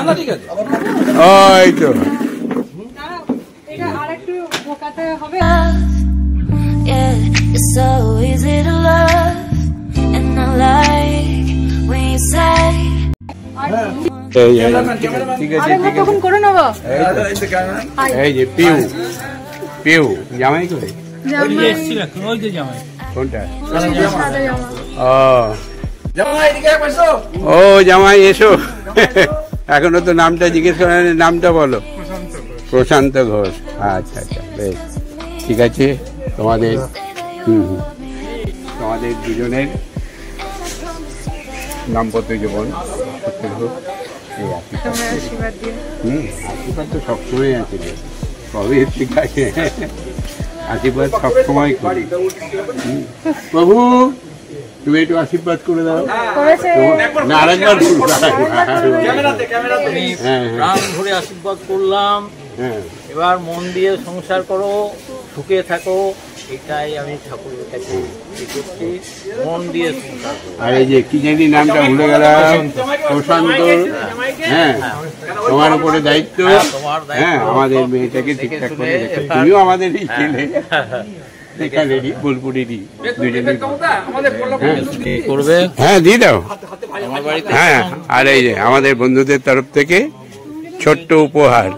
ওই তো ঠিক আছে এই যে পিউ পিউ জামাই করে কোনটা ও জামাই এসো এখনো তো নামটা জিজ্ঞেস করেন নামটা বলো প্রশান্ত ঘোষ আচ্ছা আচ্ছা বেশ ঠিক আছে তোমাদের তোমাদের দুজনের দাম্পত্য জীবন আশীর্বাদ তো সবসময় আছে কবে ঠিক আছে আশীর্বাদ সবসময় করি প্রভু তুমি একটু আশীর্বাদ করে দাও না আরেকবার প্রাণ ভরে আশীর্বাদ করলাম এবার মন দিয়ে সংসার করো সুখে থাকো এটাই আমি ঠাকুরের কাছে করছি মন দিয়ে সংসার করো আর এই যে কি জানি নামটা ভুলে গেলাম প্রশান্ত হ্যাঁ তোমার উপরে দায়িত্ব হ্যাঁ আমাদের মেয়েটাকে ঠিকঠাক করে তুমিও আমাদেরই ছেলে এখানেরই বোলপুরেরই দুজনেই করবে হ্যাঁ দিয়ে দাও হ্যাঁ আর এই যে আমাদের বন্ধুদের তরফ থেকে ছোট্ট উপহার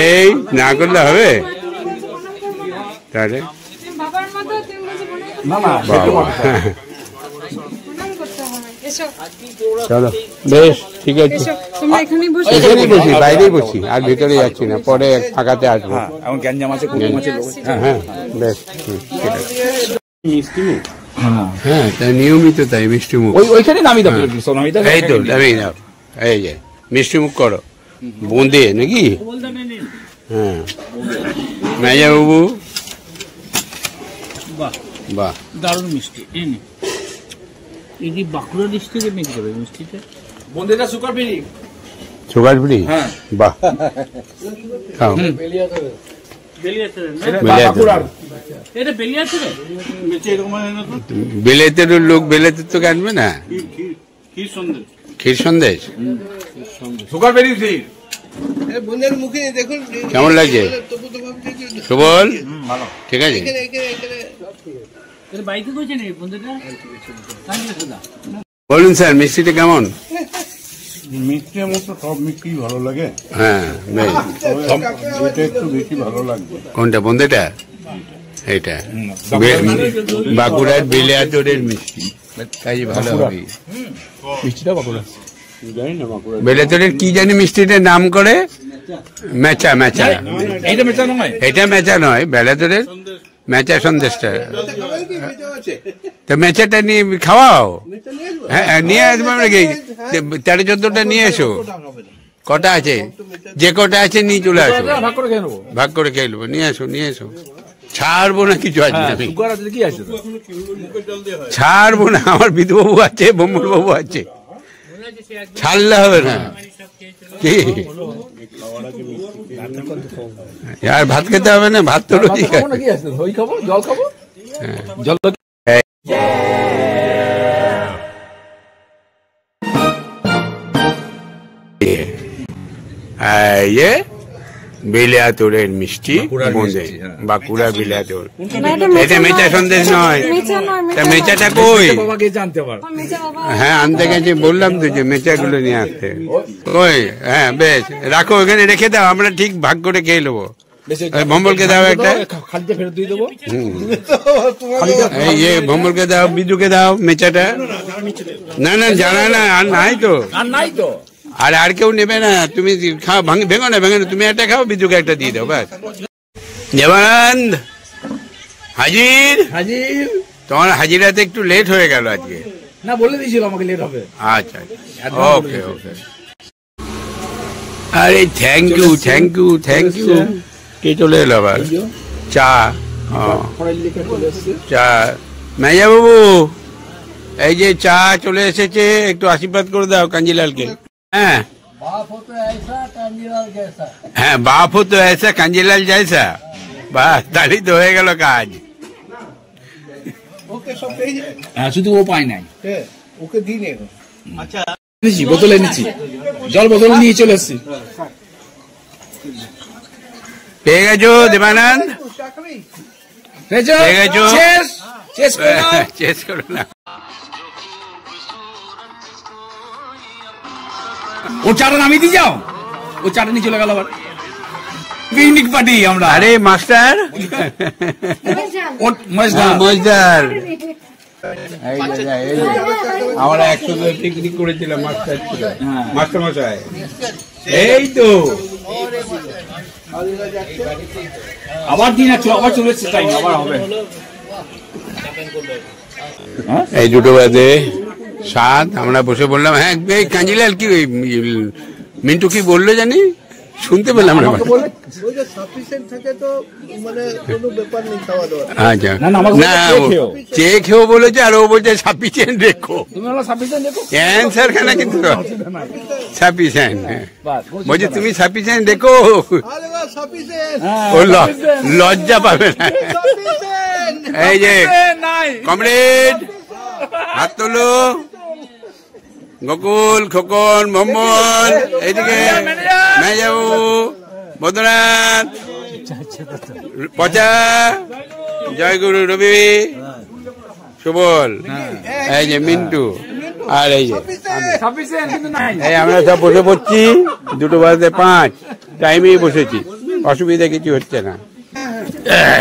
এই না করলে হবে তাহলে চলো বেশ ঠিক আছে এখানেই বসি বাইরেই বসি আর ভিতরে যাচ্ছি না পরে ফাঁকাতে আসবো হ্যাঁ বেশ মিষ্টিমুখ হ্যাঁ তাই নিয়মিত তাই মিষ্টিমুখ ওইখানে নামি দাও এই তো নামি দাও এই যে মিষ্টিমুখ করো বোঁদে নাকি হ্যাঁ মেজা বাবু বাহ দারুণ মিষ্টি এই বাঁকুড়া ডিস্ট্রিক্টে মেখে যাবে মিষ্টিটা বন্ধুটা সুগার ফ্রি সুগার ফ্রি বাহ খাও বেলেতের লোক বেলেতের তো কাটবে না ক্ষীর সন্দেশ সুগার ফ্রি কেমন লাগছে সুবল ঠিক আছে বলুন স্যার মিষ্টিটা কেমন মিষ্টির মতো সব মিষ্টি ভালো লাগে হ্যাঁ এটা একটু বেশি ভালো লাগবে কোনটা বন্ধেটা এটা বাঁকুড়ার বেলেয়াতরের মিষ্টি তাই ভালো হবে মিষ্টিটা বাঁকুড়া জানি না বাঁকুড়া বেলেয়াতরের কি জানি মিষ্টিটার নাম করে মেচা মেচা এটা মেচা নয় বেলেয়াতরের মেচা সন্দেশটা তো মেচাটা নিয়ে খাওয়াও হ্যাঁ নিয়ে আসবো নাকি 13-14টা নিয়ে এসো কটা আছে যে কটা আছে নিয়ে চলে আসো ভাগ করে খেয়ে নেবো নিয়ে এসো ছাড়বো না কিছু আছে ছাড়বো না আমার বিধুবাবু আছে বম্বুর বাবু আছে ছাড়লে হবে না কি আর ভাত খেতে হবে না ভাত তো রোজই জল খাবো জল বেলিয়াতরের মিষ্টি বোঁদে বাঁকুড়া বেলিয়াতর এটা মেচা সন্দেশ নয় মেচাটা কই হ্যাঁ আনতে গেছে বললাম তো যে মেচাগুলো নিয়ে আসতে কই হ্যাঁ বেশ রাখো ওখানে রেখে দাও আমরা ঠিক ভাগ করে খেয়ে নেবো ভম্বলকে দাও একটা ভম্বলকে দাও বিজুকে দাও মেচাটা না না জানা না আর নাই তো আর কেউ নেবে না তুমি খাও ভেঙো না তুমি একটা খাও বিজুকে একটা দিয়ে দাও ব্যাস জবান হাজির তোমার হাজিরাতে একটু লেট হয়ে গেল আজকে না বলে দিয়েছিল আমাকে লেট হবে আচ্ছা ওকে আরে থ্যাংক ইউ কে চলে এলো আবার চা মেজা বাবু এই যে চা চলে এসেছে একটু আশীর্বাদ করে দাও কাঞ্জিলালকে হ্যাঁ बाप हो तो ऐसा कांजीलाल जैसा বাস তাহলেই তো হয়ে গেল কাজ। হ্যাঁ, শুধু ও পায় নাই। ওকে দিন আচ্ছা, বোতল এনেছি, জল বোতল নিয়ে চলে এসছি। পেয়ে গেছো দেবানন্দ? পেয়ে গেছো? চেস করো না। ও চাটা নামিয়ে দিয়ে যাও, ও চাটা নিয়ে চলে গেল আবার। পিকনিক পার্টি আমরা। আরে মাস্টার মজদার, আমরা একসাথে পিকনিক করেছিলাম, মাস্টার ছিল, মাস্টার মশাই। এই তো আবার দিন আবার চলে এসছে, টাইম আবার হবে। এই 2টো বাজে 7 আমরা বসে বললাম। হ্যাঁ কাঞ্জিলাল কি মিন্টু কি বললো জানি, শুনতে পেলাম না। আচ্ছা, না চেয়ে খেয়েও বলেছে, আর ও বলছে সাফিসিয়েন্ট রেখো। ক্যান্সার খানা কিন্তু সাফিসিয়েন্ট, বলছি তুমি সাফিসিয়েন্ট রেখো, ও লজ্জা পাবে না। এই যে কমরেড হাত তোলো, গোকুল, খোকন, মোহাম্মদ, এইদিকে মেজাবু, বদ্রনাথ, পচা, জয়গুরু, রবি, সুবল, এই যে মিন্টু, আর এই যে এই আমরা সব বসে পড়ছি। 2টো বাজতে 5 টাইমেই বসেছি, অসুবিধা কিছু হচ্ছে না।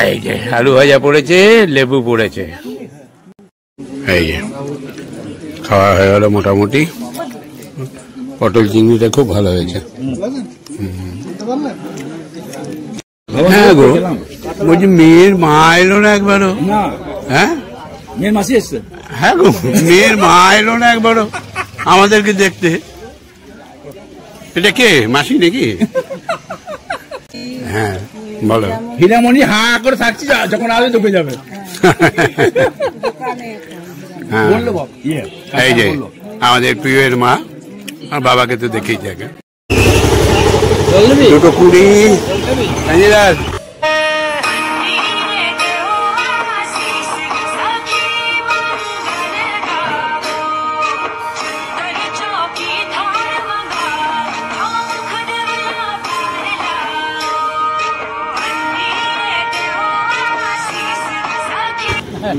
এই যে আলু ভাজা পড়েছে, লেবু পড়েছে, এই যে খাওয়া হয়ে গেল মোটামুটি। পটল চিংড়িটা খুব ভালো হয়েছে। হ্যাঁ গো, বলছি মেয়ের মা এলো না একবারও? হ্যাঁ, মেয়ের মাসি এসছে। হ্যাঁ গো, মেয়ের মা এলো না একবারও আমাদেরকে দেখতে। এটা কে, মাসি নাকি? হ্যাঁ বলো। হীরামণি হা করে থাকছি, যখন আলো ঢুকে যাবে। এই যে আমাদের প্রিয়ের মা, আর বাবাকে তো দেখেই থাকে। 2টো 20 কাঞ্জিলাল।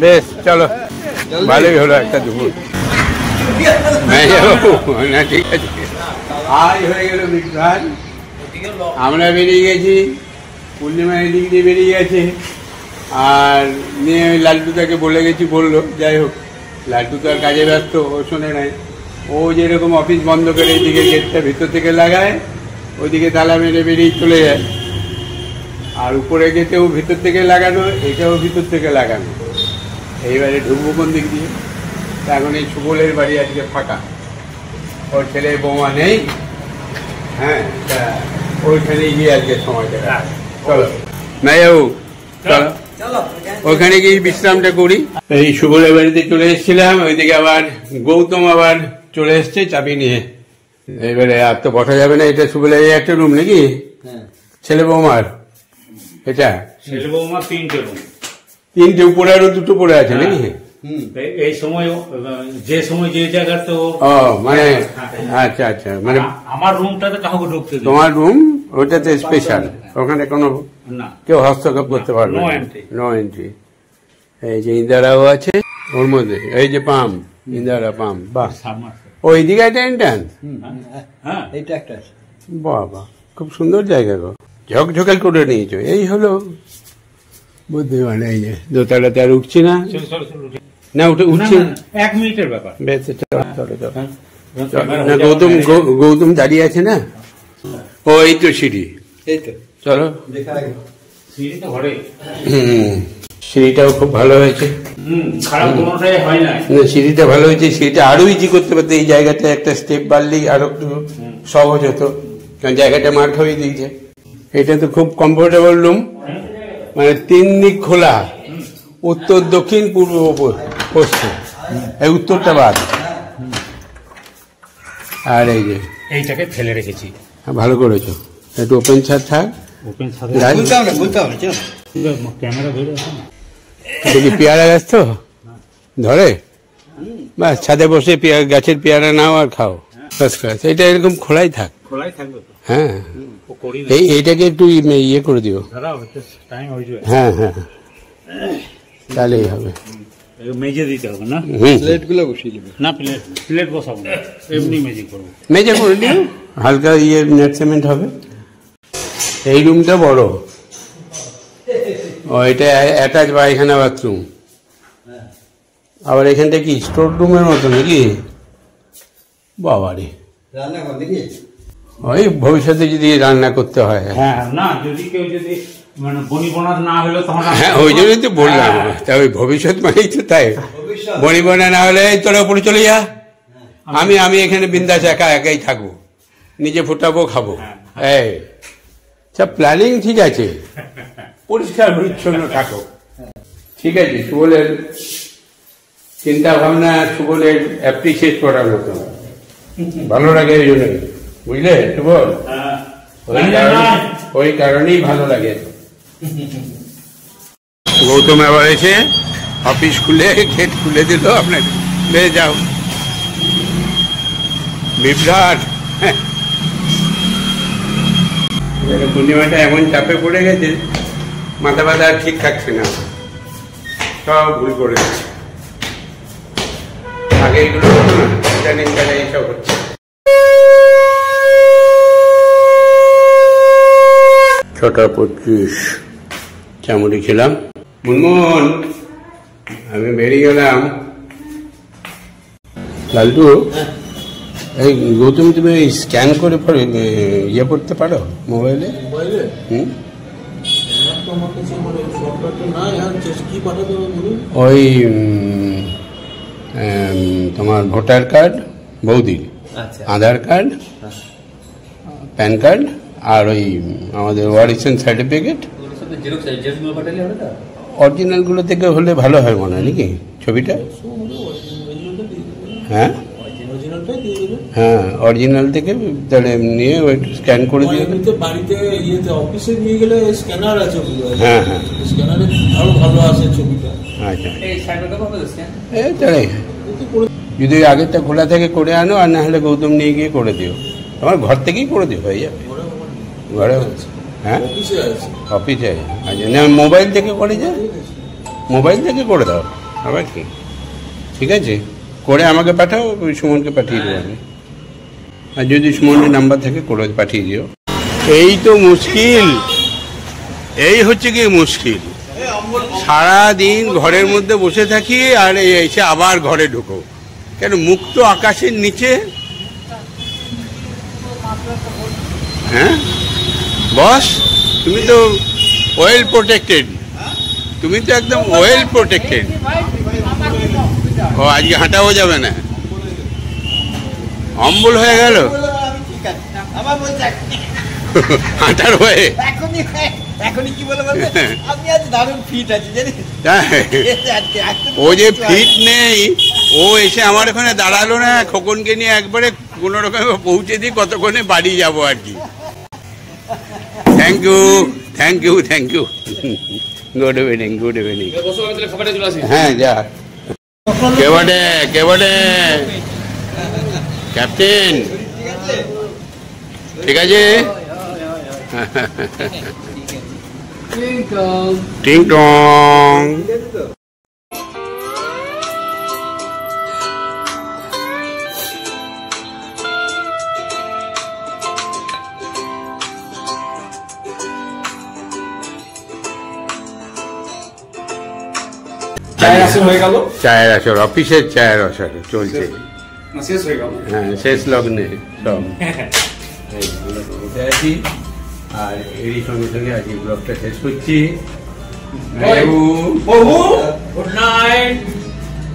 বেশ চলো, ভালোই হলো একটা দুপুর। না ঠিক আছে, আজ হয়ে গেল বিজ্ঞান। আমরা বেরিয়ে গেছি, পূর্ণিমা এদিক দিয়ে বেরিয়ে গেছে, আর নিয়ে ওই লালটুদাকে বলে গেছি, বললো। যাই হোক, লালটু তো আর কাজে ব্যস্ত, ও শোনে নাই। ও যেরকম অফিস বন্ধ করে এইদিকে গেটটা ভিতর থেকে লাগায়, ওইদিকে তালা মেরে বেরিয়ে চলে যায়। আর উপরে গেটেও ভিতর থেকে লাগানো, এটাও ভিতর থেকে লাগানো। এইবারে ঢুকবো কোন দিক দিয়ে? এখন এই সুবলের বাড়ি আজকে ফাঁকা, ওর ছেলে বৌমা নেই। হ্যাঁ, ওইখানে গিয়ে আজকে সময়টা চলো না যাবো, চলো ওইখানে গিয়ে বিশ্রামটা করি। এই সুবলের বাড়িতে চলে এসেছিলাম, ওইদিকে আবার গৌতম আবার চলে এসছে চাবি নিয়ে। এইবারে আর তো বসা যাবে না, এটা সুবলের একটা রুম নাকি ছেলে বৌমার? এটা ছেলে বৌমা 3টে রুম, 3টে, উপরে আরো 2টো পড়ে আছে নাকি? এই সময় যে সময় যে জায়গা তো। ও মানে আচ্ছা আচ্ছা, মানে আমার রুমটাতে কাউকে ঢুকতে দিই। তোমার রুম ওইটাতে স্পেশাল, ওখানে কোনো কেউ হস্তক্ষেপ করতে পারবে না, নো এন্ট্রি। এই যে ইন্দারাও আছে ওর মধ্যে, এই যে পাম্প, ইন্দারা পাম্প। বাহ, ওই দিকে একটা এন্ট্রান্স, বাবা খুব সুন্দর জায়গা গো, ঝকঝকাল করে নিয়েছো। এই হলো বুদ্ধিমান। এই যে দোতলাতে আর উঠছি না, না উঠছি 1 মিনিটের ব্যাপার। গৌতম দাঁড়িয়ে আছে না, ও এই তো সিঁড়ি, চলো। সিঁড়িটাও খুব ভালো হয়েছে, সিঁড়িটা ভালো হয়েছে। সিঁড়িটা আরো ইজি করতে পারতো, এই জায়গাটা একটা স্টেপ বাড়লেই আরো একটু সহজ হতো, কারণ জায়গাটা মার খাওয়িয়ে দিয়েছে। এটা তো খুব কমফোর্টেবল রুম, মানে 3 দিক খোলা, উত্তর, দক্ষিণ, পূর্ব, পশ্চিম, এই উত্তরটা বাদ। আর এই যে এইটাকে ফেলে রেখেছি, ভালো করেছো, একটু ওপেন ছাদ থাক। ক্যামেরা ধরে আছে না? এটা কি পেয়ারা গাছ তো ধরে? বাস ছাদে বসে গাছের পেয়ারা নাও আর খাও, ফার্স্ট ক্লাস। এটা এরকম খোলাই থাক। খোলাই থাকবে তো? হ্যাঁ, ও করি এইটাকে একটু ইয়ে করে দিও। দাঁড়াও, টাইম হয়ে যাবে। হ্যাঁ হ্যাঁ, তাহলেই হবে। মেজে দিতে হবে না? প্লেট গুলো বসিয়ে দেবে না, প্লেট বসাবো না, এমনি মেজে করবো। মেজে করে দিও, হালকা ইয়ে নেট সিমেন্ট হবে। এই রুমটা বড়, ও এটা অ্যাটাচ পায়খানা বাথরুম। আবার এখানটা কি স্টোর রুমের মতো নাকি? বাবারে, ওই ভবিষ্যতে যদি রান্না করতে হয়। হ্যাঁ, না যদি কেউ যদি মানে বনিবনা না হলে তখন। হ্যাঁ, ওই জন্যই তো বললাম। তা ওই ভবিষ্যৎ মানেই তো তাই, বনিবনা না হলে তোরা উপরে চলে যা, আমি এখানে বিন্দাস একা একাই থাকবো, নিজে ফুটাবো, খাবো। এই সব প্ল্যানিং ঠিক আছে, পরিষ্কার পরিচ্ছন্ন থাকো, ঠিক আছে। সুবলের চিন্তা ভাবনা, সুবলের অ্যাপ্রিসিয়েট করার মতো, ভালো লাগে এই জন্য, বুঝলে সুবল? ওই কারণেই ভালো লাগে। গৌতম আবার এসে অফিস খুলে গেট খুলে দিল, আপনার বেড়ে যাও। বিভ্রাট, পূর্ণিমাটা এমন চাপে পড়ে গেছে, মাথা ব্যথা আর ঠিক থাকছে না, সব ভুল করে গেছে। আগে এগুলো হতো না, ইদানিং বেলা এইসব হচ্ছে। 6:25 চামড়ি খেলাম। মুনমুন, আমি বেরিয়ে গেলাম। লালটু, এই গৌতম, তুমি স্ক্যান করে পরে ইয়ে করতে পারো মোবাইলে? ওই তোমার ভোটার কার্ড, বৌদির আধার কার্ড, প্যান কার্ড, আর ওই আমাদের ওয়ারিশন সার্টিফিকেট, অরিজিনালগুলো থেকে হলে ভালো হয় মনে হয় নাকি ছবিটা? হ্যাঁ হ্যাঁ, অরিজিনাল থেকে তাহলে নিয়ে ওই স্ক্যান করে দিয়ে বাড়িতে অফিসে নিয়ে গেলে স্ক্যানার আছে। হ্যাঁ হ্যাঁ, স্ক্যানারে আরো ভালো আসে ছবিটা। আচ্ছা, এই তাই যদি আগেরটা খোলা থেকে করে আনো, আর না হলে গৌতম নিয়ে গিয়ে করে দিও। তোমার ঘর থেকেই করে দিও, হয়ে যাবে। ঘরে? হ্যাঁ, অফিসে। আচ্ছা, না মোবাইল থেকে করে যায়, মোবাইল থেকে করে দাও আবার কি। ঠিক আছে, করে আমাকে পাঠাও, ওই সুমনকে পাঠিয়ে দেবো আমি। আর যদি সুমনের নাম্বার থেকে করে পাঠিয়ে দিও। এই তো মুশকিল, এই হচ্ছে কি মুশকিল। সারাদিন ঘরের মধ্যে বসে থাকি, আর এসে আবার ঘরে ঢুকো কেন? মুক্ত আকাশের নিচে। হ্যাঁ বস, তুমি তো ওয়েল প্রোটেক্টেড, তুমি তো একদম ওয়েল প্রোটেক্টেড। ও আজকে হাঁটাও যাবে না, অম্বল হয়ে গেল হাঁটার হয়ে। ও যে ফিট নেই, ও এসে আমার ওখানে দাঁড়ালো না, খোকনকে নিয়ে একবারে কোনো রকমে পৌঁছে দিই, কতক্ষণে বাড়ি যাবো আর কি। Thank you, thank you, thank you. Good evening, good evening. হ্যাঁ যা। কে বটে, কে বটে? ক্যাপ্টেন, ঠিক আছে। টিং টং। চায়ের আসর, অফিসের চায়ের আসর চলছে। হ্যাঁ, শেষ লগ্নে সব আছি। আর এরই সঙ্গে সঙ্গে আজকে ব্লগটা শেষ করছি। Good night,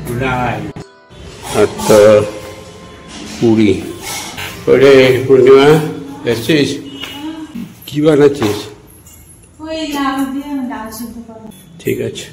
good night. 8:20। ওরে পূর্ণিমা, এসছিস? কি বানাচ্ছিস? ঠিক আছে।